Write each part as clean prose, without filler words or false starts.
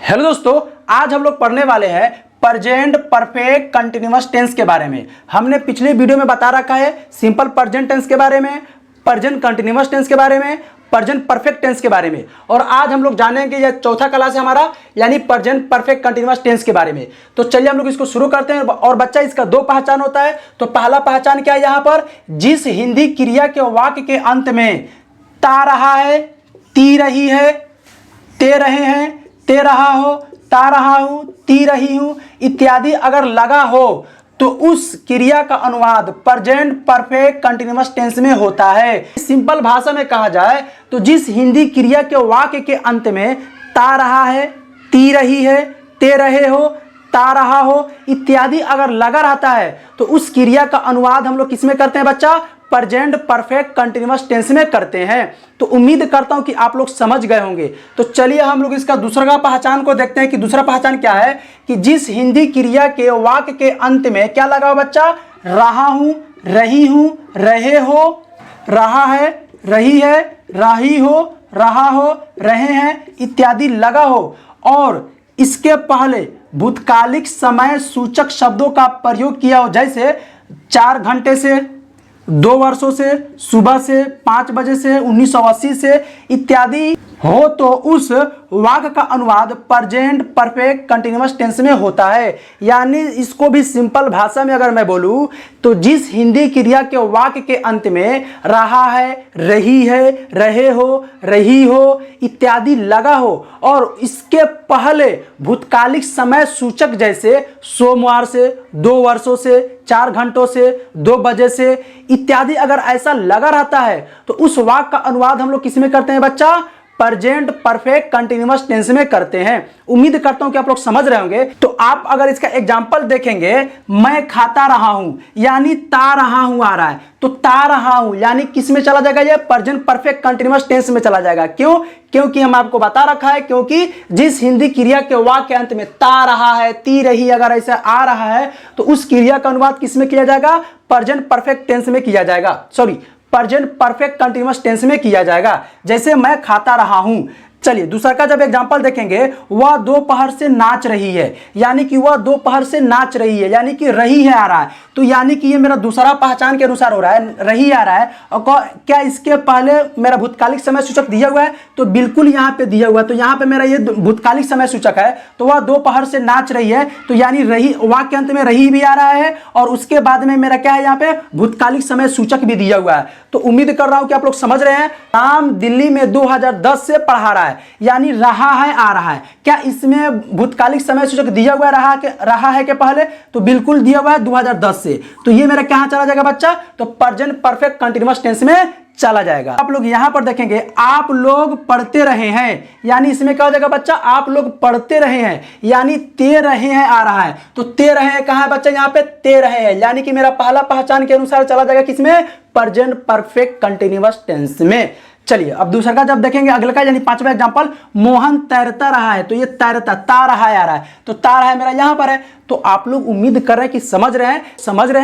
Hello दोस्तों, आज हम लोग पढ़ने वाले हैं प्रेजेंट परफेक्ट कंटिन्यूअस टेंस के बारे में। हमने पिछले वीडियो में बता रखा है सिंपल प्रेजेंट टेंस के बारे में, प्रेजेंट कंटिन्यूअस टेंस के बारे में, प्रेजेंट परफेक्ट टेंस के बारे में, और आज हम लोग जानेंगे यह चौथा क्लास है हमारा, यानी प्रेजेंट परफेक्ट कंटिन्यूअस टेंस के बारे में। तो चलिए हम लोग इसको शुरू करते हैं। और बच्चा, इसका दो पहचान होता है। तो पहला पहचान क्या है यहाँ पर, जिस हिंदी क्रिया के वाक्य के अंत में ता रहा है, ती रही है, ते रहे हैं, ते रहा हो, ता रहा हूं, ती रही हूं इत्यादि अगर लगा हो तो उस क्रिया का अनुवाद प्रेजेंट परफेक्ट कंटिन्यूअस टेंस में होता है। सिंपल भाषा में कहा जाए तो जिस हिंदी क्रिया के वाक्य के अंत में ता रहा है, ती रही है, ते रहे हो, ता रहा हो इत्यादि अगर लगा रहता है तो उस क्रिया का अनुवाद हम लोग किसमें करते हैं बच्चा, प्रेजेंट परफेक्ट कंटिन्यूअस टेंस में करते हैं। तो उम्मीद करता हूं कि आप लोग समझ गए होंगे। तो चलिए हम लोग इसका दूसरा पहचान को देखते हैं कि दूसरा पहचान क्या है, कि जिस हिंदी क्रिया के वाक्य के अंत में क्या लगा हो बच्चा, रहा हूं, रही हूं, रहे हो, रहा है, रही है, राही हो, रहा हो, रहे हैं इत्यादि लगा हो, और इसके पहले भूतकालिक समय सूचक शब्दों का प्रयोग किया हो, जैसे 4 घंटे से, 2 वर्षों से, सुबह से, 5 बजे से, 1980 से इत्यादि हो, तो उस वाक्य का अनुवाद प्रेजेंट परफेक्ट कंटिन्यूअस टेंस में होता है। यानी इसको भी सिंपल भाषा में अगर मैं बोलूं तो जिस हिंदी क्रिया के वाक्य के अंत में रहा है, रही है, रहे हो, रही हो इत्यादि लगा हो, और इसके पहले भूतकालिक समय सूचक जैसे सोमवार से, 2 वर्षों से, 4 घंटों से, 2 बजे से इत्यादि अगर ऐसा लगा रहता है तो उस वाक्य का अनुवाद हम लोग किसमें करते हैं बच्चा, प्रेजेंट परफेक्ट कंटिन्यूअस टेंस में करते हैं। उम्मीद करता हूं कि आप लोग समझ रहे होंगे। तो आप अगर इसका एग्जांपल देखेंगे, मैं खाता रहा हूं यानी ता रहा हूं आ रहा है, तो ता रहा हूं यानी किस में चला जाएगा, ये प्रेजेंट परफेक्ट कंटिन्यूअस टेंस में चला जाएगा। क्यों? क्योंकि हम आपको बता रखा है, क्योंकि जिस हिंदी क्रिया के वाक्य के अंत में ता रहा है, ती रही अगर ऐसा आ रहा है तो उस क्रिया का अनुवाद किस में किया जाएगा, प्रेजेंट परफेक्ट टेंस में किया जाएगा, sorry present perfect continuous tense में किया जाएगा। जैसे मैं खाता रहा हूं। चलिए दूसरा का जब एग्जांपल देखेंगे, वह दोपहर से नाच रही है, यानी कि वह दोपहर से नाच रही है, यानी कि रही है आ रहा है, तो यानी कि ये मेरा दूसरा पहचान के अनुसार हो रहा है, रही आ रहा है। और क्या इसके पहले मेरा भूतकालिक समय सूचक दिया हुआ है, तो बिल्कुल यहाँ पे दिया हुआ है, तो यहाँ पे मेरा ये भूतकालिक समय सूचक है, तो वह दोपहर से नाच रही है, तो यानी रही वाक्य अंत में रही भी आ रहा है, और उसके बाद में मेरा क्या है यहाँ पे भूतकालिक समय सूचक भी दिया हुआ है। तो उम्मीद कर रहा हूं कि आप लोग समझ रहे हैं। राम दिल्ली में 2010 से पढ़ा रहा है, यानी रहा है आ रहा है, क्या इसमें भूतकालिक समय सूचक दिया हुआ रहा है के पहले, तो बिल्कुल दिया हुआ है 2010 से, तो ये मेरा कहां चला जाएगा बच्चा, तो प्रेजेंट परफेक्ट कंटिन्यूअस टेंस में चला जाएगा। आप लोग यहां पर देखेंगे, आप लोग पढ़ते रहे हैं, यानी इसमें क्या हो जाएगा बच्चा, आप लोग पढ़ते रहे हैं, यानी ते रहे हैं आ रहा है, तो ते रहे हैं कहां है बच्चा, यहां पे ते रहे हैं, यानी कि मेरा पहला पहचान के अनुसार चला जाएगा किसमें, प्रेजेंट परफेक्ट कंटिन्यूअस टेंस में। चलिए अब दूसरा का जब देखेंगे, अगला का यानी 5वां एग्जांपल, मोहन तैरता रहा है, तो ये तैरता ता रहा है आ रहा है, तो ता रहा है मेरा यहां पर है। तो आप लोग उम्मीद कर रहे हैं कि समझ रहे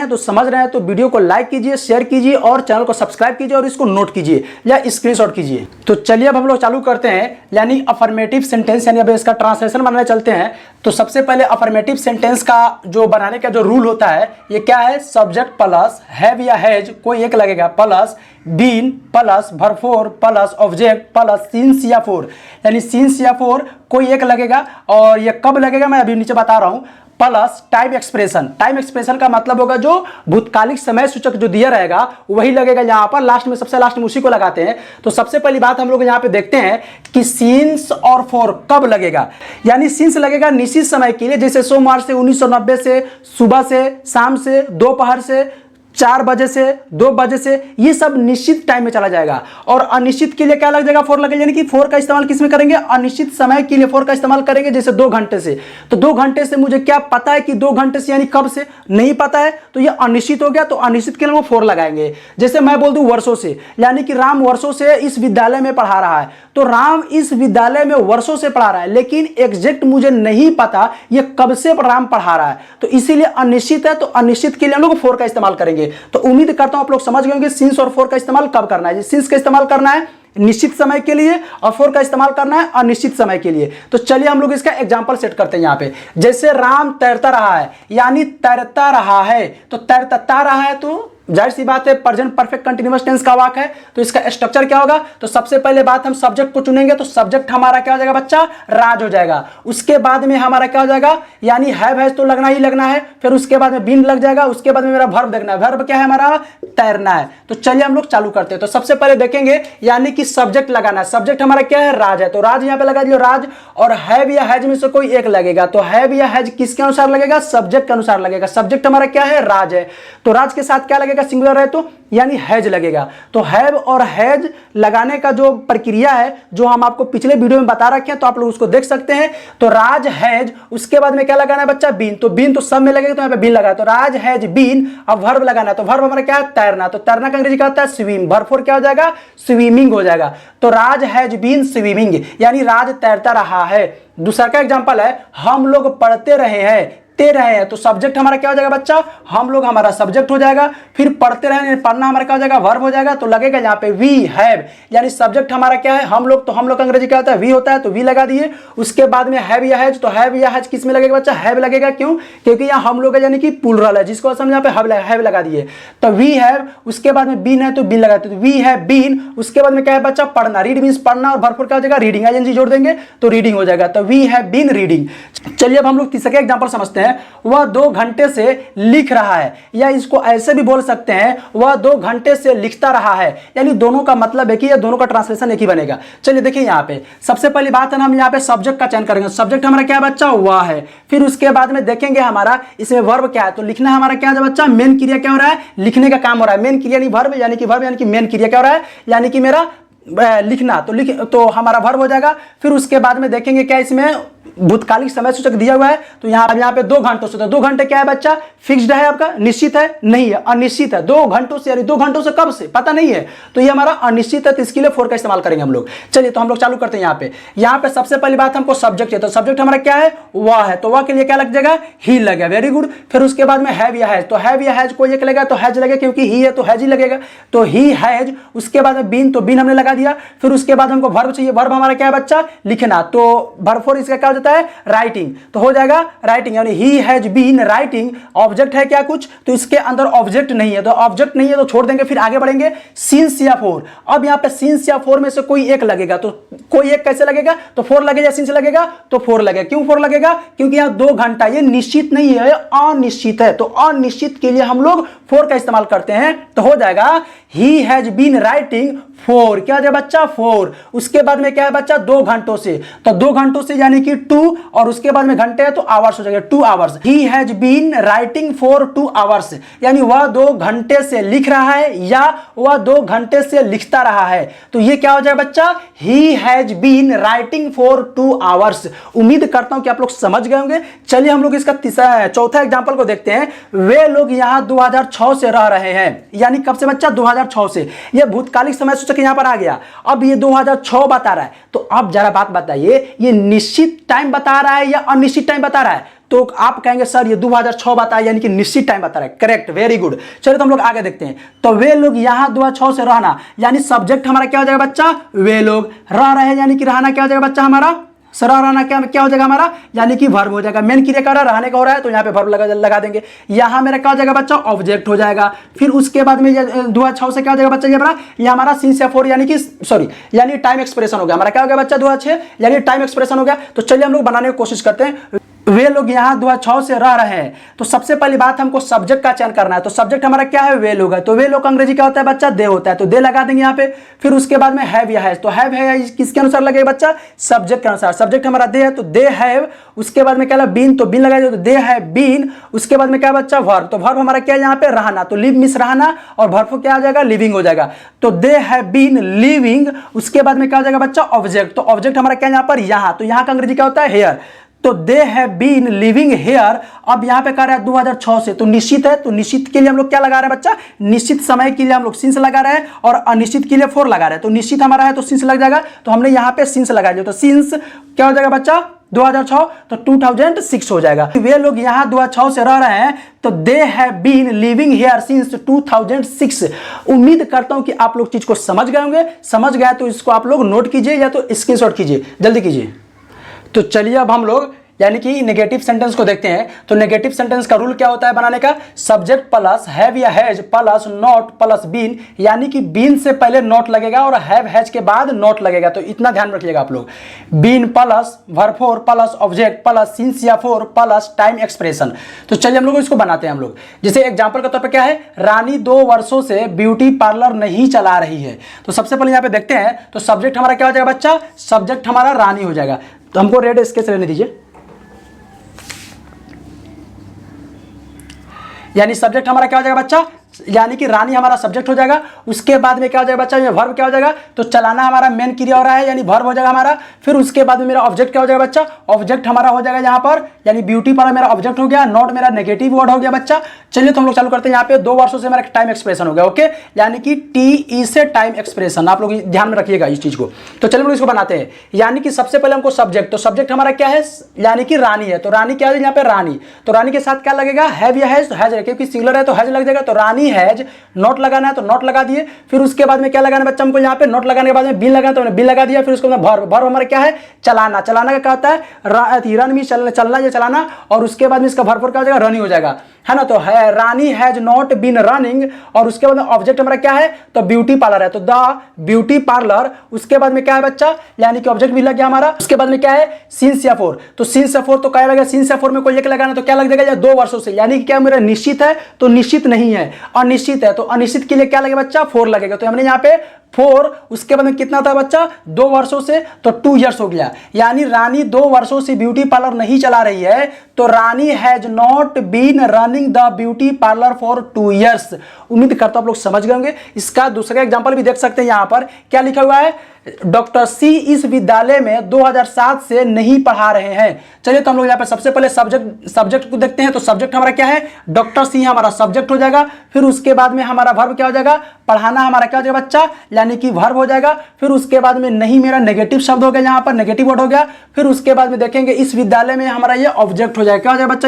हैं तो वीडियो को लाइक कीजिए, शेयर कीजिए और चैनल को सब्सक्राइब कीजिए और इसको नोट कीजिए या स्क्रीनशॉट कीजिए। तो चलिए अब हम लोग चालू करते हैं, यानी अफर्मेटिव सेंटेंस, यानी अब इसका ट्रांसलेशन बनाने चलते हैं। तो सबसे पहले अफर्मेटिव सेंटेंस का जो बनाने का जो रूल होता है, ये क्या है, सब्जेक्ट प्लस हैव या हैज कोई एक लगेगा, plus been plus verb for plus object plus since या फॉर, यानी सिंस या फॉर कोई एक लगेगा, और ये कब लगेगा मैं अभी नीचे बता रहा हूं, plus time expression. Time expression का मतलब होगा जो भूतकालिक समय सूचक जो दिया रहेगा वही लगेगा यहाँ पर लास्ट में, सबसे लास्ट में उसी को लगाते हैं। तो सबसे पहली बात हम लोग यहाँ पे देखते हैं कि सिंस और फॉर कब लगेगा, यानी सिंस लगेगा निश्चित समय के लिए, जैसे सोमवार से, 1990 से, सुबह से, शाम से, दोपहर से, 4 बजे से, 2 बजे से, ये सब निश्चित टाइम में चला जाएगा। और अनिश्चित के लिए क्या लग जाएगा, फॉर लगेगा, यानी कि फॉर का इस्तेमाल किस में करेंगे, अनिश्चित समय के लिए फॉर का इस्तेमाल करेंगे, जैसे 2 घंटे से, तो 2 घंटे से मुझे क्या पता है कि 2 घंटे से यानी कब से नहीं पता है, तो ये अनिश्चित हो गया, तो अनिश्चित के लिए वो फॉर लगाएंगे। जैसे मैं बोल दूं वर्षों से, यानी कि राम वर्षों से इस विद्यालय में पढ़ा रहा है, तो राम इस विद्यालय में वर्षों से पढ़ा रहा है, लेकिन एग्जैक्ट मुझे नहीं पता ये कब से राम पढ़ा रहा है, तो इसीलिए अनिश्चित है, तो अनिश्चित के लिए हम लोग फॉर का इस्तेमाल करेंगे। तो उम्मीद करता हूं आप लोग समझ गए होंगे सिंस और फॉर का इस्तेमाल कब करना है। सिंस का इस्तेमाल करना है निश्चित समय के लिए और फोर का इस्तेमाल करना है अनिश्चित समय के लिए। तो चलिए हम लोग इसका एग्जांपल सेट करते हैं यहाँ पे। जैसे राम तैरता रहा है, यानी तैरता रहा है, तो तैरता रहा है तो जाहिर सी बात है प्रेजेंट परफेक्ट कंटीन्यूअस टेंस का वाक्य है, तो इसका स्ट्रक्चर क्या होगा। तो सबसे पहले बात हम सब्जेक्ट को चुनेंगे, तो सब्जेक्ट हमारा क्या हो जाएगा बच्चा, राज हो जाएगा। उसके बाद में हमारा क्या हो जाएगा, यानी हैव तो लगना ही लगना है, फिर उसके बाद में बीन लग जाएगा, उसके बाद में मेरा वर्ब देखना है, वर्ब क्या है हमारा, तैरना है। तो चलिए हम लोग चालू करते हैं। तो सबसे पहले देखेंगे यानी कि सब्जेक्ट लगाना है, सब्जेक्ट हमारा क्या है, राज है, तो राज यहाँ पे लगा दिया राज, और हैव या हैज में से कोई एक लगेगा। तो हैव या हैज किसके अनुसार लगेगा, सब्जेक्ट के अनुसार लगेगा। सब्जेक्ट हमारा क्या है, राज है, तो राज के साथ क्या लगेगा, सिंगुलर है तो यानी हैज लगेगा। तो हैव और हैज लगाने का जो प्रक्रिया है जो हम आपको पिछले वीडियो में बता रखे हैं, तो आप लोग उसको देख सकते हैं। तो राज हैज, उसके बाद में क्या लगाना है बच्चा, बीन, तो बीन तो सब में लगेगा, तो यहाँ पे बीन लगा, तो राज हैज बीन। अब वर्ब लगाना है, तो वर्ब हमारा क्या है, तैरना, तो तैरना का अंग्रेजी क्या होता है, स्विम, वर्ब फोर क्या हो जाएगा, स्विमिंग हो जाएगा। तो राज हैज बीन स्विमिंग, यानी राज तैरता रहा है। दूसरा का एग्जांपल है, हम लोग पढ़ते रहे हैं, रहे हैं, तो सब्जेक्ट हमारा क्या हो जाएगा बच्चा, हम लोग हमारा सब्जेक्ट हो जाएगा, फिर पढ़ते रहे, पढ़ना हमारा क्या हो जाएगा, वर्ब हो जाएगा। तो लगेगा यहाँ पे वी हैव, यानी सब्जेक्ट हमारा क्या है, हम लोग, तो हम लोग का अंग्रेजी क्या होता है, वी होता है, तो वी लगा दिए। उसके बाद में हैव या हैज, तो हैव या हैज किस में लगेगा बच्चा, हैव लगेगा, क्यों, क्योंकि यहाँ हम लोग है यानी कि प्लूरल है, जिसको समझ यहाँ पे हैव लगा दिए। तो वी हैव, उसके बाद में बीन है तो बीन लगाते, तो वी हैव बीन। उसके बाद में क्या है बच्चा, पढ़ना, रीड मींस पढ़ना, और वर्ब क्या हो जाएगा, रीडिंग, आईएनजी जोड़ देंगे तो रीडिंग हो जाएगा। तो वी हैव बीन रीडिंग। चलिए अब हम लोग तीसरे एग्जांपल समझते हैं। वह 2 घंटे से लिख रहा है, या इसको ऐसे भी बोल सकते हैं, वह 2 घंटे से लिखता रहा है, यानी दोनों का मतलब एक ही है, दोनों का ट्रांसलेशन एक ही बनेगा। चलिए देखिए यहाँ पे सबसे पहली बात है ना, हम यहाँ पे सब्जेक्ट का चयन करेंगे। सब्जेक्ट हमारा क्या है बच्चा, वह है। फिर उसके बाद में देखेंगे हमारा इसमें वर्ब क्या है, तो लिखना हमारा क्या है बच्चा, मेन क्रिया क्या हो रहा है, लिखने का काम हो रहा है। मेन क्रिया यानी वर्ब, यानी कि मेन क्रिया क्या हो रहा है, यानी कि मेरा लिखना, तो हमारा वर्ब हो जाएगा। फिर उसके बाद में देखेंगे क्या इसमें भूतकालिक समय सूचक दिया हुआ है, तो यहाँ पे 2 घंटों से, तो 2 घंटे क्या है बच्चा, फिक्स्ड है आपका, निश्चित है, नहीं है, अनिश्चित है। 2 घंटों से, यानी 2 घंटों से कब से पता नहीं है, तो ये हमारा अनिश्चित है, तो इसके लिए फोर का इस्तेमाल करेंगे हम लोग। चलिए तो हम लोग चालू करते हैं। यहाँ पे सबसे पहली बात हमको सब्जेक्ट है, तो सब्जेक्ट हमारा क्या है, वह है, तो वह के लिए क्या लग जाएगा, ही लगेगा, वेरी गुड। फिर उसके बाद में हैव या हैज, तो हैव या हैज कोई एक लगेगा तो हैज लगेगा, क्योंकि ही है तो हैज ही लगेगा, तो ही हैज। उसके बाद में बीन, तो बीन हमने लगा दिया। फिर उसके बाद हमको वर्ब चाहिए, वर्ब हमारा क्या है बच्चा, लिखना, तो वर्ब फोर इसका क्या हो जाता है, राइटिंग, तो हो जाएगा राइटिंग, यानी he has been writing. Object है क्या कुछ, तो इसके अंदर ऑब्जेक्ट नहीं है, तो ऑब्जेक्ट नहीं है तो छोड़ देंगे, फिर आगे बढ़ेंगे। सिंस या फोर, अब यहाँ पे सिंस या फोर में से कोई एक लगेगा, तो कोई एक कैसे लगेगा, तो फोर लगेगा, सिंस लगेगा तो फोर लगेगा। क्यों फोर लगेगा, क्योंकि यहाँ 2 घंटा, ये निश्चित नहीं है, अनिश्चित है, तो अनिश्चित के लिए हम लोग फोर का इस्तेमाल करते हैं। तो हो जाएगा he has been writing for, क्या है बच्चा, 4। उसके बाद में क्या है बच्चा, 2 घंटों से, तो 2 घंटों से यानी कि 2, और उसके बाद में घंटे है तो आवर्स हो जाएगा, 2 hours. He has been writing for 2 hours, यानी वह 2 घंटे से लिख रहा है, या वह 2 घंटे से लिखता रहा है, तो ये क्या हो जाएगा बच्चा, he has been writing for 2 hours. उम्मीद करता हूं कि आप लोग समझ गए होंगे। चलिए हम लोग इसका चौथा एग्जांपल को देखते हैं। वे लोग यहाँ 2006 से रह रहे हैं, यानी कब से बच्चा, 2006 से। ये भूतकालिक समय सूचक यहां पर आ गया। अब ये 2006 बता रहा है, तो अब जरा बात बताइए, ये निश्चित टाइम बता रहा है या अनिश्चित टाइम बता रहा है, तो आप कहेंगे सर ये 2006 बता है, यानी कि निश्चित टाइम बता रहा है, करेक्ट, वेरी गुड। चलिए तो हम लोग आगे देखते हैं। तो वे लोग यहाँ 2006 से रहना, यानी सब्जेक्ट हमारा क्या हो जाएगा बच्चा, वे लोग रह रहे हैं, यानी कि रहना क्या हो जाएगा बच्चा हमारा, सरा रहना क्या हो जाएगा हमारा, यानी कि वर्ब हो जाएगा। मेन क्रिया कर रहा है, रहने का हो रहा है, तो यहाँ पे वर्ब लगा देंगे। यहाँ मेरा क्या हो जाएगा बच्चा, ऑब्जेक्ट हो जाएगा। फिर उसके बाद में 2006 से क्या हो जाएगा बच्चा, ये हमारा सिंस या फोर, यानी कि सॉरी, यानी टाइम एक्सप्रेशन हो गया हमारा, क्या हो गया बच्चा, 2006, यानी टाइम एक्सप्रेशन हो गया। तो चलिए हम लोग बनाने की कोशिश करते हैं। वे लोग यहाँ 2006 से रह रहे हैं, तो सबसे पहली बात हमको सब्जेक्ट का चयन करना है। तो सब्जेक्ट हमारा क्या है, वे लोग है, तो वे लोग अंग्रेजी क्या होता है बच्चा, दे होता है, तो दे लगा देंगे यहाँ पे। फिर उसके बाद में हैव या हैज, तो हैव है किसके अनुसार लगेगा बच्चा, सब्जेक्ट के अनुसार। सब्जेक्ट हमारा दे है, तो दे हैव। उसके बाद में क्या बीन, तो बीन लगाएंगे, तो दे हैव बीन। उसके बाद में क्या बच्चा, वर्ब, तो वर्ब हमारा क्या है यहाँ पे, रहना, तो लिव मिस रहना, और वर्ब क्या आ जाएगा, लिविंग हो जाएगा, तो दे हैव बीन लिविंग। उसके बाद में क्या हो जाएगा बच्चा, ऑब्जेक्ट, तो ऑब्जेक्ट हमारा क्या है यहाँ पर, यहाँ, तो यहाँ का अंग्रेजी क्या होता है, हेयर, तो they have been living here. अब यहाँ पे कह रहा है 2006 से, तो निश्चित है, तो निश्चित के लिए हम लोग क्या लगा रहे हैं बच्चा, निश्चित समय के लिए हम लोग सिंस लगा रहे हैं, और अनिश्चित के लिए फोर लगा रहे हैं। तो निश्चित हमारा है तो सिंस लग जाएगा, तो हमने यहाँ पे सिंस लगा दिया, तो सिंस क्या हो जाएगा बच्चा, 2006 तो 2006 हो जाएगा। वे लोग यहाँ 2006 से रह रहे हैं तो they have been living here since 2006। उम्मीद करता हूं कि आप लोग चीज को समझ गए होंगे। समझ गए तो इसको आप लोग नोट कीजिए या तो स्क्रीनशॉट कीजिए, जल्दी कीजिए। तो चलिए अब हम लोग यानी कि नेगेटिव सेंटेंस को देखते हैं। तो नेगेटिव सेंटेंस का रूल क्या होता है बनाने का? सब्जेक्ट प्लस हैव या has plus not plus been, यानी कि बीन से पहले नॉट लगेगा और हैव हैज के बाद नॉट लगेगा। तो इतना ध्यान रखिएगा आप लोग। Been plus verb for plus object plus since या फोर प्लस टाइम एक्सप्रेशन। तो चलिए हम लोग इसको बनाते हैं हम लोग। जैसे एग्जाम्पल के तौर पर क्या है, रानी 2 वर्षों से ब्यूटी पार्लर नहीं चला रही है। तो सबसे पहले यहाँ पे देखते हैं, तो सब्जेक्ट हमारा क्या हो जाएगा बच्चा? सब्जेक्ट हमारा रानी हो जाएगा। तो हमको रेड स्केच लेने दीजिए। यानी सब्जेक्ट हमारा क्या हो जाएगा बच्चा? यानी कि रानी हमारा सब्जेक्ट हो जाएगा। उसके बाद में क्या हो जाएगा बच्चा? ये वर्ब क्या हो जाएगा? तो चलाना हमारा मेन क्रिया हो रहा है, यानी वर्ब हो जाएगा हमारा। फिर उसके बाद में मेरा ऑब्जेक्ट क्या हो जाएगा बच्चा? ऑब्जेक्ट हमारा हो जाएगा यहाँ पर, यानी ब्यूटी पार्लर मेरा ऑब्जेक्ट हो गया। नॉट मेरा नेगेटिव वर्ड हो गया बच्चा। चलिए तो हम लोग चालू करते हैं। यहाँ पे 2 वर्षों से मेरा टाइम एक्सप्रेशन हो गया, ओके, यानी कि टी से टाइम एक्सप्रेशन। आप लोग ध्यान में रखिएगा इस चीज को। तो चलिए हम लोग इसको बनाते हैं। यानी कि सबसे पहले हमको सब्जेक्ट, तो सब्जेक्ट हमारा क्या है? यानी कि रानी है। तो रानी क्या है यहाँ पे? रानी। तो रानी के साथ क्या लगेगा? हैव या हैज? तो हैज है, क्योंकि सिंगुलर है तो हैज लग जाएगा। तो रानी हैज नॉट लगाना है तो नॉट लगा दिए। फिर उसके बाद में क्या लगाना है बच्चा हमको? यहाँ पे नॉट लगाने के बाद में बीन लगाना, तो मैंने बीन लगा दिया। फिर उसके बाद वर्ब, वर्ब हमारा क्या है? चलाना। चलाना का क्या होता है? रन में चलना या चलाना। और उसके बाद में इसका वर्ब क्या हो जाएगा? रनिंग हो जाएगा, है ना। तो है रानी हैज नॉट बीन रनिंग। और उसके बाद में ऑब्जेक्ट हमारा क्या है? तो ब्यूटी पार्लर है, तो द ब्यूटी पार्लर। उसके बाद में क्या है बच्चा? यानी कि ऑब्जेक्ट भी लग गया हमारा। उसके बाद में क्या है? सिंस या फोर। तो सिंस या फोर तो क्या लगेगा? सिंस या फोर में कोई एक लगाना तो क्या लग जाएगा? 2 वर्षों से। यानी कि क्या मेरा निश्चित है? तो निश्चित नहीं है, अनिश्चित है। तो अनिश्चित के लिए क्या लगेगा बच्चा? 4 लगेगा। तो हमने यहाँ पे 4, उसके बाद में कितना था बच्चा? 2 वर्षों से, तो 2 इयर्स हो गया। यानी रानी 2 वर्षों से ब्यूटी पार्लर नहीं चला रही है, तो Rani has not been running the beauty parlour for 2 years. उम्मीद करता हूं आप लोग समझ गए होंगे। इसका दूसरा एग्जांपल भी देख सकते हैं। यहां पर क्या लिखा हुआ है? डॉक्टर सी इस विद्यालय में 2007 से नहीं पढ़ा रहे हैं। चलिए तो हम लोग यहाँ पे सबसे पहले सब्जेक्ट को देखते हैं। तो सब्जेक्ट हमारा क्या है? डॉक्टर सी हमारा सब्जेक्ट हो जाएगा। फिर उसके बाद में हमारा वर्ब क्या हो जाएगा? पढ़ाना हमारा क्या हो जाएगा बच्चा? यानी कि वर्ब हो जाएगा। फिर उसके बाद में नहीं मेरा नेगेटिव शब्द हो गया, यहाँ पर नेगेटिव वर्ड हो गया। फिर उसके बाद में देखेंगे इस विद्यालय में हमारा ये ऑब्जेक्ट हो जाएगा। क्या हो जाएगा बच्चा?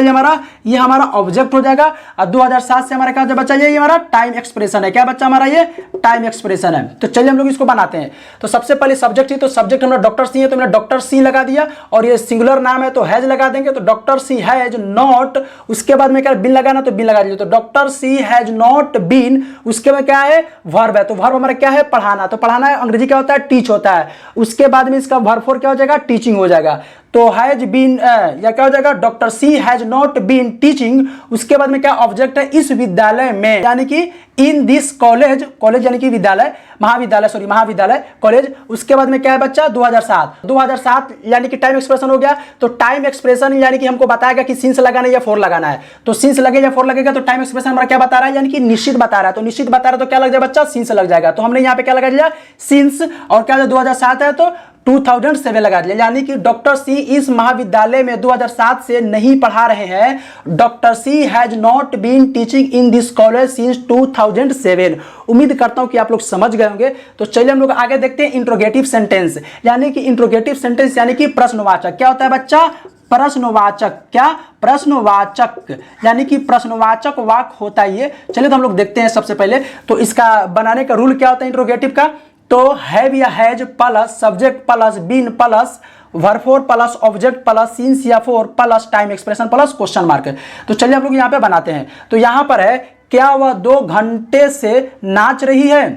ये हमारा ऑब्जेक्ट हो जाएगा। और 2007 से हमारा क्या हो जाएगा बच्चा? ये हमारा टाइम एक्सप्रेशन है। क्या बच्चा? हमारा ये टाइम एक्सप्रेशन है। तो चलिए हम लोग इसको बनाते हैं। तो सबसे पहले सब्जेक्ट ही, तो सब्जेक्ट हमारा डॉक्टर सी है, तो मैंने डॉक्टर सी लगा दिया। और ये सिंगुलर नाम है तो हैज लगा देंगे। तो डॉक्टर सी हैज नॉट, उसके बाद में क्या बिन लगाना तो बिन लगा दीजिए। तो doctor C has not been, उसके बाद क्या है? वर्ब है। तो वर्ब हमारा क्या है? पढ़ाना। तो पढ़ाना है अंग्रेजी क्या होता है? टीच होता है। उसके बाद में इसका वर्ब फोर क्या हो जाएगा? टीचिंग हो जाएगा। तो हैज बीन या क्या हो जाएगा? Doctor C has not been teaching. उसके बाद में क्या ऑब्जेक्ट है? इस विद्यालय में, यानी कि इन दिस कॉलेज, कॉलेज यानी कि विद्यालय, महाविद्यालय कॉलेज। उसके बाद में क्या है बच्चा? 2007 यानी कि टाइम एक्सप्रेशन हो गया। तो टाइम एक्सप्रेशन यानी कि हमको बताएगा कि सिंस लगाना है या फोर लगाना है। तो सिंस लगे या फोर लगेगा। तो टाइम एक्सप्रेशन हमारा क्या बता रहा है? यानी कि निश्चित बता रहा है। तो निश्चित बता रहा है तो क्या लग जाएगा बच्चा? सिंस लग जाएगा। तो हमने यहाँ पे क्या लगा दिया? सिंस। और क्या 2007 है तो 2007 लगा दिया। यानी कि डॉक्टर सी इस महाविद्यालय में 2007 से नहीं पढ़ा रहे हैं। Doctor C has not been teaching in this college since 2007। उम्मीद करता हूं कि आप लोग समझ गए होंगे। तो चलिए हम लोग आगे देखते हैं इंट्रोगेटिव सेंटेंस। यानी कि इंट्रोगेटिव सेंटेंस यानी कि प्रश्नवाचक। क्या होता है बच्चा? प्रश्नवाचक। क्या? प्रश्नवाचक, यानी कि प्रश्नवाचक वाक्य होता है ये। चलिए तो हम लोग देखते हैं सबसे पहले। तो इसका बनाने का रूल क्या होता है इंट्रोगेटिव का? तो हैव या has plus subject plus been plus verb for plus object plus since या for plus time expression plus question mark. तो चलिए हम लोग यहाँ पे बनाते हैं। तो यहाँ पर है क्या वह 2 घंटे से नाच रही है?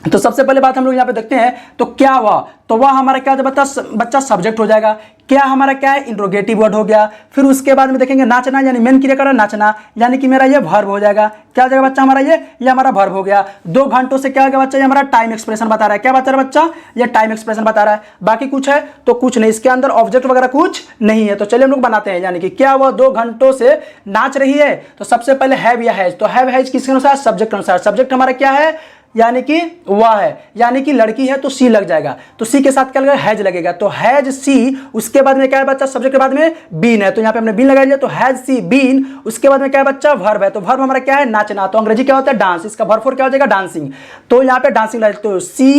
तो सबसे पहले बात हम लोग यहाँ पे देखते हैं। तो क्या वह, तो वह हमारा क्या बच्चा सब्जेक्ट हो जाएगा। क्या हमारा क्या है? इंट्रोगेटिव वर्ड हो गया। फिर उसके बाद में देखेंगे नाचना, यानी मेन क्रिया कर नाचना, यानी कि मेरा ये वर्ब हो जाएगा। क्या हो जाएगा बच्चा? हमारा ये हमारा वर्ब हो गया। 2 घंटों से क्या हो गया बच्चा? ये हमारा टाइम एक्सप्रेशन बता रहा है। क्या बता रहा है बच्चा? ये टाइम एक्सप्रेशन बता रहा है। बाकी कुछ है तो कुछ नहीं, इसके अंदर ऑब्जेक्ट वगैरह कुछ नहीं है। तो चलिए हम लोग बनाते हैं। यानी कि क्या वह 2 घंटों से नाच रही है? तो सबसे पहले हैव या हैज। तो हैव हैज किसके अनुसार? सब्जेक्ट अनुसार। सब्जेक्ट हमारा क्या है? यानी कि वह है, यानी कि लड़की है तो सी लग जाएगा, तो सी के साथ क्या लगेगा, हैज लगेगा, तो हैज सी, उसके बाद में क्या है बच्चा, सब्जेक्ट के बाद में बीन है, तो यहाँ पे हमने बीन लगा लिया, तो हैज सी बीन, उसके बाद में क्या है बच्चा, वर्ब है, तो वर्ब हमारा क्या है, नाचना, तो अंग्रेजी क्या होता है, डांस, इसका वर्ब फॉर्म क्या हो जाएगा, डांसिंग, तो यहाँ पे डांसिंग लगा, तो सी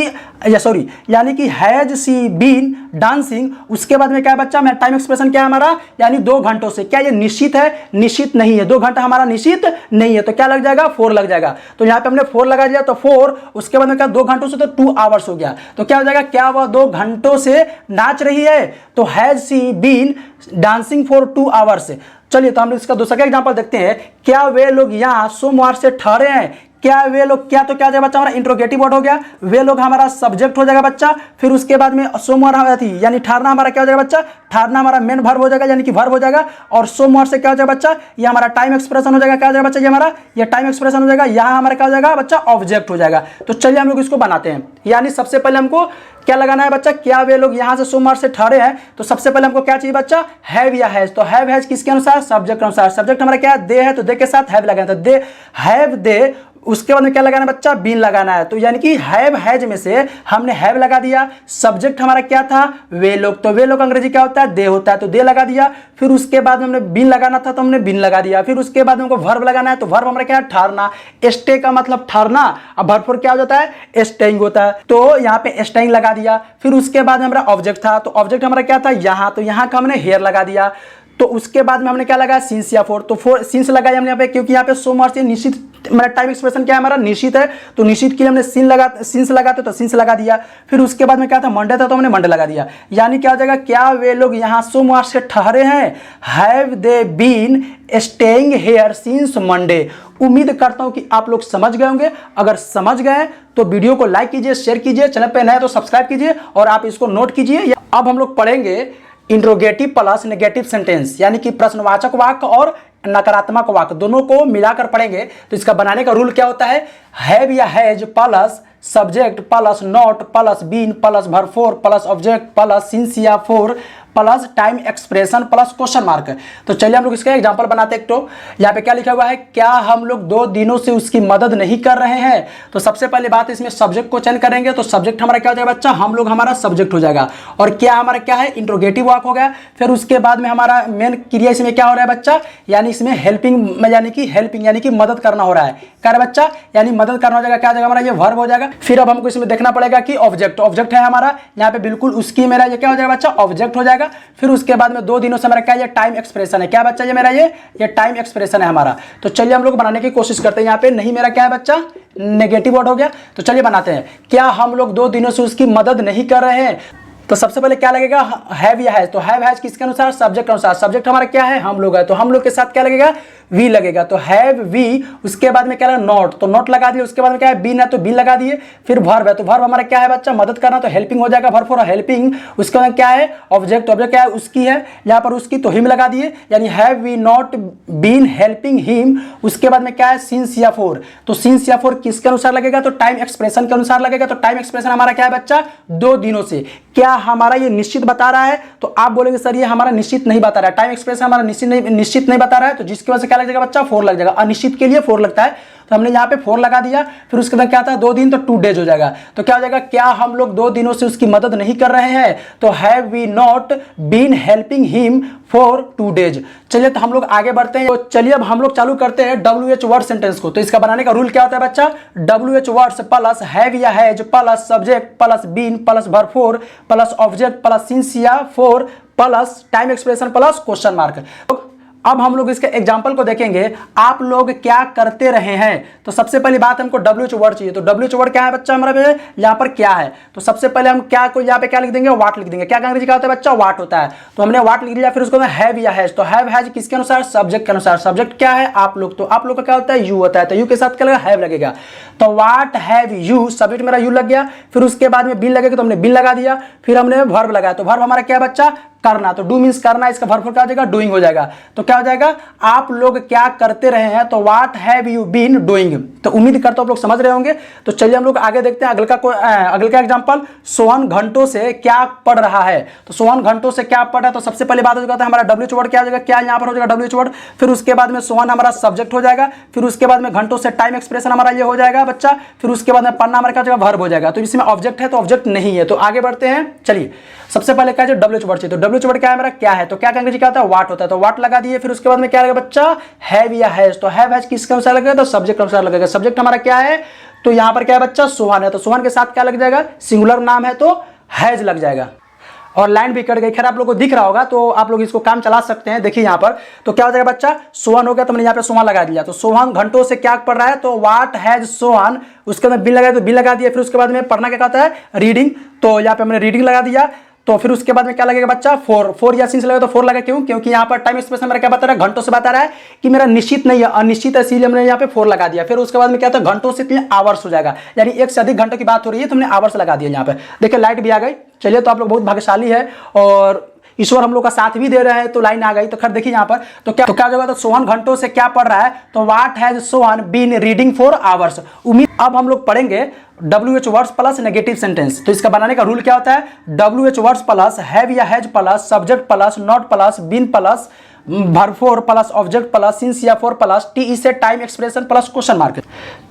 या सॉरी यानी कि हैज सी बीन डांसिंग, उसके बाद में क्या है बच्चा, मेरा टाइम एक्सप्रेशन क्या है हमारा, यानी 2 घंटों से, क्या ये निश्चित है, निश्चित नहीं है, 2 घंटा हमारा निश्चित नहीं है, तो क्या लग जाएगा, 4 लग जाएगा, तो यहाँ पे हमने 4 लगा दिया, तो 4, उसके बाद में क्या 2 घंटों से, तो 2 आवर्स हो गया, तो क्या हो जाएगा, क्या वह 2 घंटों से नाच रही है, तो has she been dancing for 2 hours. चलिए तो हम लोग इसका दूसरा एग्जांपल देखते हैं, क्या वे लोग यहाँ सोमवार से ठहरे हैं, क्या वे लोग, क्या तो क्या हो जाएगा बच्चा, हमारा इंट्रोगेटिव वर्ड हो गया, वे लोग हमारा सब्जेक्ट हो जाएगा बच्चा, फिर उसके बाद में सोमवार थी यानी ठहरना हमारा क्या हो जाएगा बच्चा, ठहरना हमारा मेन वर्ब हो जाएगा यानी कि वर्ब हो जाएगा, और सोमवार से क्या हो जाएगा बच्चा, ये हमारा टाइम एक्सप्रेशन हो जाएगा, क्या हो जाएगा बच्चा, ये हमारा ये टाइम एक्सप्रेशन हो जाएगा, यहाँ हमारा क्या हो जाएगा बच्चा, ऑब्जेक्ट हो जाएगा। तो चलिए हम लोग इसको बनाते हैं, यानी सबसे पहले हमको क्या लगाना है बच्चा, क्या वे लोग यहाँ से सोमवार से ठहरे हैं, तो सबसे पहले हमको क्या चाहिए बच्चा, हैव या हैज, तो हैव हैज किसके अनुसार, सब्जेक्ट के अनुसार, सब्जेक्ट हमारा क्या है, दे है, तो दे के साथ हैव लगाना, तो दे हैव दे, उसके बाद में क्या लगाना है बच्चा, बीन लगाना है, तो यानी कि हैव हैज में से हमने हैव लगा दिया, सब्जेक्ट हमारा क्या था, वे लोग, तो वे लोग अंग्रेजी क्या होता है, दे होता है, तो दे लगा दिया, फिर उसके बाद में हमने बीन लगाना था तो हमने बीन लगा दिया, फिर उसके बाद में हमको वर्ब लगाना है, तो वर्ब हमारा क्या है, ठहरना, स्टे का मतलब ठहरना, अब वर्ब फॉर्म क्या हो जाता है, स्टेइंग होता है, तो यहाँ पे स्टेइंग लगा दिया, फिर उसके बाद में हमारा ऑब्जेक्ट था, तो ऑब्जेक्ट हमारा क्या था, यहाँ, तो यहाँ का हमने हेयर लगा दिया, तो उसके बाद में हमने क्या लगाया, सिंस या फोर, तो फोर सिंस लगाया हमने यहाँ पे, क्योंकि यहाँ पे सोमवार से निश्चित हमारा टाइम एक्सप्रेशन क्या है, हमारा निश्चित है, तो निश्चित के लिए हमने सिंस लगाते तो सिंस लगा दिया, फिर उसके बाद में क्या था, मंडे था तो हमने मंडे लगा दिया, यानी क्या हो जाएगा, क्या वे लोग यहाँ सोमवार से ठहरे हैं, have they been staying here since Monday. उम्मीद करता हूं कि आप लोग समझ गए होंगे, अगर समझ गए तो वीडियो को लाइक कीजिए, शेयर कीजिए, चैनल पे नए तो सब्सक्राइब कीजिए और आप इसको नोट कीजिए। अब हम लोग पढ़ेंगे इंट्रोगेटिव प्लस नेगेटिव सेंटेंस, यानी कि प्रश्नवाचक वाक्य और नकारात्मक वाक्य दोनों को मिलाकर पढ़ेंगे। तो इसका बनाने का रूल क्या होता है, हैव या has plus subject plus not plus been plus verb for plus object plus since या for plus time expression plus question mark. तो चलिए हम लोग इसका एग्जांपल बनाते हैं। तो यहाँ पे क्या लिखा हुआ है, क्या हम लोग 2 दिनों से उसकी मदद नहीं कर रहे हैं। तो सबसे पहले बात इसमें सब्जेक्ट को चेंज करेंगे, तो सब्जेक्ट हमारा क्या हो जाएगा बच्चा, हम लोग हमारा सब्जेक्ट हो जाएगा, और क्या हमारा क्या है, इंट्रोगेटिव वाक्य हो गया। फिर उसके बाद में हमारा मेन क्रिया इसमें क्या हो रहा है बच्चा, यानी इसमें हेल्पिंग यानी कि मदद करना हो रहा है, क्या बच्चा, यानी मदद करना हो जाएगा, क्या हो जाएगा हमारा, ये वर्ब हो जाएगा। फिर अब हमको इसमें देखना पड़ेगा कि ऑब्जेक्ट है हमारा, यहाँ पे बिल्कुल उसकी मेरा ये क्या हो जाएगा बच्चा, ऑब्जेक्ट हो जाएगा। फिर उसके बाद में 2 दिनों से हमारा क्या, ये टाइम एक्सप्रेशन है, क्या बच्चा, ये मेरा ये टाइम एक्सप्रेशन है हमारा। तो चलिए हम लोग बनाने की कोशिश करते हैं। यहाँ पे नहीं मेरा क्या है बच्चा, नेगेटिव वर्ड हो गया। तो चलिए बनाते हैं, क्या हम लोग 2 दिनों से उसकी मदद नहीं कर रहे हैं। तो सबसे पहले क्या लगेगा, हैव या हैज। तो हैव हैज किसके अनुसार, सब्जेक्ट के अनुसार। सब्जेक्ट हमारा क्या है, हम लोग है, तो हम लोग के साथ क्या लगेगा, वी लगेगा। तो हैव वी, उसके बाद में क्या लगा, नॉट, तो नॉट लगा दिए। उसके बाद में क्या है, बीन है तो बीन लगा दिए। फिर वर्ब है, तो वर्ब हमारा क्या है बच्चा, मदद करना, तो हेल्पिंग हो जाएगा, वर्ब फॉर हेल्पिंग। उसके बाद क्या है, ऑब्जेक्ट क्या है, उसकी है, यहाँ पर उसकी, तो हिम लगा दिए, यानी have we not been helping him. उसके बाद में क्या है, सिंस या फोर। तो सिंस या फोर किसके अनुसार लगेगा, तो टाइम एक्सप्रेशन के अनुसार लगेगा। तो टाइम एक्सप्रेशन हमारा क्या है बच्चा, 2 दिनों से। क्या हमारा ये निश्चित बता रहा है, तो आप बोलेंगे सर ये हमारा निश्चित नहीं बता रहा है, टाइम एक्सप्रेशन हमारा निश्चित नहीं बता रहा है, तो जिसकी वजह से क्या लग जाएगा बच्चा, 4 लग जाएगा। अनिश्चित के लिए 4 लगता है, तो हमने यहाँ पे 4 लगा दिया। फिर उसके बाद क्या था, 2 दिन, तो 2 डेज हो जाएगा। तो क्या हो जाएगा, क्या हम लोग 2 दिनों से उसकी मदद नहीं कर रहे हैं। तो have we not been helping him for 2 days. चलिए तो हम लोग आगे बढ़ते हैं। तो चलिए अब हम लोग चालू करते हैं WH वर्ड सेंटेंस को। तो इसका बनाने का रूल क्या होता है बच्चा, WH वर्ड्स प्लस हैव या has plus subject plus been plus verb for plus object plus since या for plus time expression plus question mark. अब हम लोग इसके एग्जाम्पल को देखेंगे, आप लोग क्या करते रहे हैं। तो सबसे पहली बात हमको WH वर्ड चाहिए। तो WH वर्ड क्या है बच्चा हमारा, यहाँ पर क्या है। तो सबसे पहले हम क्या को यहाँ पे क्या लिख देंगे, वाट लिख देंगे। क्या अंग्रेजी का होता है बच्चा, वाट होता है। तो हमने वाट लिख दिया। फिर उसको हैव या हैज। तो हैव हैज किसके अनुसार, सब्जेक्ट के अनुसार। सब्जेक्ट क्या है, आप लोग, तो आप लोग का क्या होता है, यू होता है, तो यू के साथ क्या लगेगा, हैव लगेगा। तो वाट हैव यू, सब्जेक्ट मेरा यू लग गया। फिर उसके बाद में बिन लगेगा, तो हमने बिन लगा दिया। फिर हमने वर्ब लगाया। तो वर्ब हमारा क्या है बच्चा, करना, तो डू मीन्स करना, इसका वर्ब क्या हो जाएगा, डूइंग हो जाएगा। तो क्या हो जाएगा, आप लोग क्या करते रहे हैं, तो what have you been doing. तो उम्मीद करता हूं आप लोग समझ रहे होंगे। तो चलिए हम लोग आगे देखते हैं अगले का एग्जांपल, सोहन घंटों से क्या पढ़ रहा है। तो सोहन घंटों से क्या पढ़ रहा है, तो सबसे पहले बात हो जाता है हमारा डब्ल्यूएच वर्ड क्या हो जाएगा, क्या यहां पर हो जाएगा डब्ल्यूएच वर्ड, फिर उसके बाद में सोहन हमारा सब्जेक्ट हो जाएगा, फिर उसके बाद में घंटों से टाइम एक्सप्रेशन हमारा ये हो जाएगा बच्चा, फिर उसके बाद में पढ़ना हमारा क्या हो जाएगा, वर्ब हो जाएगा। तो इसमें ऑब्जेक्ट है तो ऑब्जेक्ट नहीं है, तो आगे बढ़ते हैं। चलिए सबसे पहले क्या है, डब्ल्यूएच वर्ड चाहिए। तो डब्ल्यूएच वर्ड क्या है हमारा, क्या है, तो क्या अंग्रेजी क्या होता है, व्हाट होता है, तो व्हाट लगा दिए। फिर उसके बाद में क्या लगेगा बच्चा, हैव या हैज, तो हैव हैज किसके अनुसार लगेगा, तो सब्जेक्ट के अनुसार लगेगा। सब्जेक्ट हमारा क्या है, तो यहां पर क्या है बच्चा, सोहन है, तो सोहन के साथ क्या लग जाएगा, सिंगुलर नाम है तो हैज लग जाएगा। और लाइन भी कट गई, खैर आप लोगों को दिख रहा होगा तो आप लोग इसको काम चला सकते हैं। देखिए यहाँ पर तो क्या हो जाएगा बच्चा, सोहन हो गया, तो मैंने यहाँ पे सोहन लगा दिया। तो सोहन घंटों से क्या पढ़ रहा है, तो व्हाट हैज सोहन, उसके बाद बिन लगाया तो बिन लगा दिया। फिर उसके बाद में पढ़ना क्या कहता है, रीडिंग, तो यहाँ पे मैंने रीडिंग लगा दिया। तो फिर उसके बाद में क्या लगेगा बच्चा, फोर या सिंस लगे तो फोर लगा, क्यों, क्योंकि यहाँ पर टाइम एक्सप्रेशन मेरा क्या बता रहा है, घंटों से बता रहा है कि मेरा निश्चित नहीं है, अनिश्चित है, इसीलिए मैंने यहाँ पे फोर लगा दिया। फिर उसके बाद में क्या था, घंटों से आवर्स हो जाएगा, यानी एक से अधिक घंटों की बात हो रही है तो हमने आवर्स लगा दिया यहाँ पे। देखिए लाइट भी आ गई। चलिए तो आप लोग बहुत भाग्यशाली है और ईश्वर हम लोग का साथ भी दे रहे हैं, तो लाइन आ गई। तो खैर देखिए यहाँ पर तो क्या हो जाएगा, तो सोहन घंटों से क्या पढ़ रहा है, तो what has Sohan been reading for hours. उम्मीद अब हम लोग पढ़ेंगे WH words plus negative sentence. तो इसका बनाने का रूल क्या होता है, WH वर्ड्स प्लस हैव या has plus subject plus not plus been plus verb for plus object plus since या फोर प्लस टी से time expression plus question mark.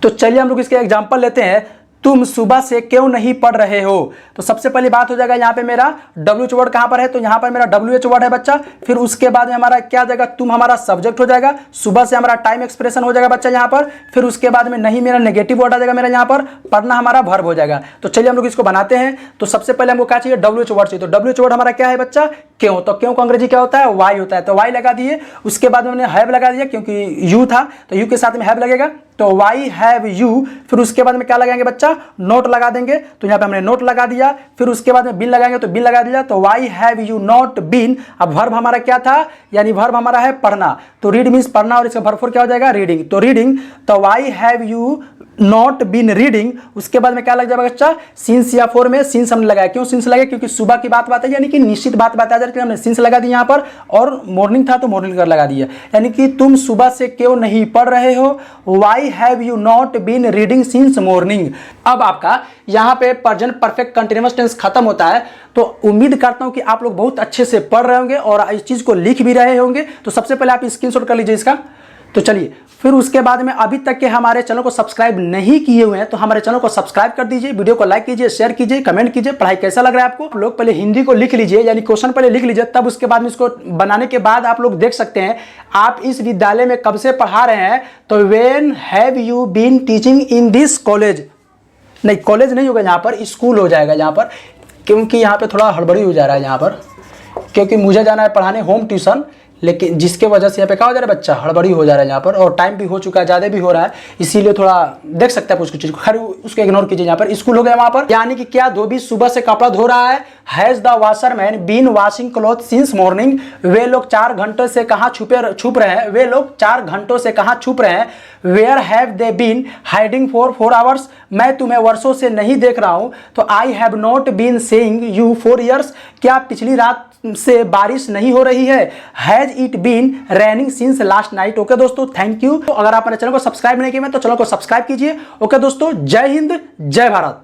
तो चलिए हम लोग इसके एग्जांपल लेते हैं। तुम सुबह से क्यों नहीं पढ़ रहे हो, तो सबसे पहली बात हो जाएगा यहाँ पे मेरा WH वर्ड कहाँ पर है, तो यहाँ पर मेरा WH वर्ड है बच्चा। फिर उसके बाद में हमारा क्या हो जाएगा, तुम हमारा सब्जेक्ट हो जाएगा, सुबह से हमारा टाइम एक्सप्रेशन हो जाएगा बच्चा यहाँ पर। फिर उसके बाद में नहीं मेरा नेगेटिव वर्ड आ जाएगा मेरा यहाँ पर, पढ़ना हमारा वर्ब हो जाएगा। तो चलिए हम लोग इसको बनाते हैं। तो सबसे पहले हमको क्या चाहिए, WH वर्ड चाहिए। तो WH वर्ड हमारा क्या है बच्चा, क्यों, तो क्यों का अंग्रेजी क्या होता है, वाई होता है, तो वाई लगा दिए। उसके बाद में हमने हैव लगा दिया क्योंकि यू था, तो यू के साथ में हैव लगेगा, तो वाई हैव यू। फिर उसके बाद में क्या लगाएंगे बच्चा, नोट लगा देंगे, तो यहाँ पे हमने नोट लगा दिया। फिर उसके बाद में बिन लगाएंगे तो बिन लगा दिया, तो why have you not been. अब वर्ब हमारा क्या था, यानी वर्ब हमारा है पढ़ना, तो रीड मीन्स पढ़ना और इसका वर्ब फोर क्या हो जाएगा, रीडिंग, तो रीडिंग, तो why have you not been reading. उसके बाद में क्या लग जाएगा बच्चा, सिंस या फोर में सिंस हमने लगाया, क्यों सिंस लगे, क्योंकि सुबह की बात है, यानी कि निश्चित बात आ जाती है, हमने सिंस लगा दी यहाँ पर। और मॉर्निंग था तो मॉर्निंग कर लगा दिया, यानी कि तुम सुबह से क्यों नहीं पढ़ रहे हो, why have you not been reading since morning. अब आपका यहाँ पे प्रेजेंट परफेक्ट कंटीन्यूअस टेंस खत्म होता है। तो उम्मीद करता हूँ कि आप लोग बहुत अच्छे से पढ़ रहे होंगे और इस चीज को लिख भी रहे होंगे। तो सबसे पहले आप स्क्रीनशॉट कर लीजिए इसका। तो चलिए फिर उसके बाद में अभी तक के हमारे चैनल को सब्सक्राइब नहीं किए हुए हैं तो हमारे चैनल को सब्सक्राइब कर दीजिए, वीडियो को लाइक कीजिए, शेयर कीजिए, कमेंट कीजिए। पढ़ाई कैसा लग रहा है आपको, आप लोग पहले हिंदी को लिख लीजिए, यानी क्वेश्चन पहले लिख लीजिए, तब उसके बाद में इसको बनाने के बाद आप लोग देख सकते हैं आप इस विद्यालय में कब से पढ़ा रहे हैं। तो when have you been teaching in this college, नहीं कॉलेज नहीं होगा, यहाँ पर स्कूल हो जाएगा यहाँ पर, क्योंकि यहाँ पे थोड़ा हड़बड़ी हो जा रहा है यहाँ पर, क्योंकि मुझे जाना है पढ़ाने होम ट्यूशन, लेकिन जिसके वजह से यहाँ पे क्या हो जा रहा है बच्चा, हड़बड़ी हो जा रहा है यहाँ पर, और टाइम भी हो चुका है, ज़्यादा भी हो रहा है, इसीलिए थोड़ा देख सकते हैं आप उसकी चीज़ को, खैर उसको इग्नोर कीजिए। यहाँ पर स्कूल हो गया वहाँ पर, यानी कि क्या धोबी सुबह से कपड़ा धो रहा है, has the washerman been washing cloth since morning. वे लोग 4 घंटे से कहाँ छुप रहे हैं, वे लोग 4 घंटों से कहाँ छुप रहे हैं। Where have they been hiding for 4 hours, मैं तुम्हें वर्षों से नहीं देख रहा हूँ। तो I have not been seeing you 4 years, क्या पिछली रात से बारिश नहीं हो रही है। Has it been raining since last night. Okay दोस्तों, थैंक यू। तो अगर आप मेरे चैनल को सब्सक्राइब नहीं किए हैं तो चैनल को सब्सक्राइब कीजिए। ओके दोस्तों, जय हिंद, जय भारत।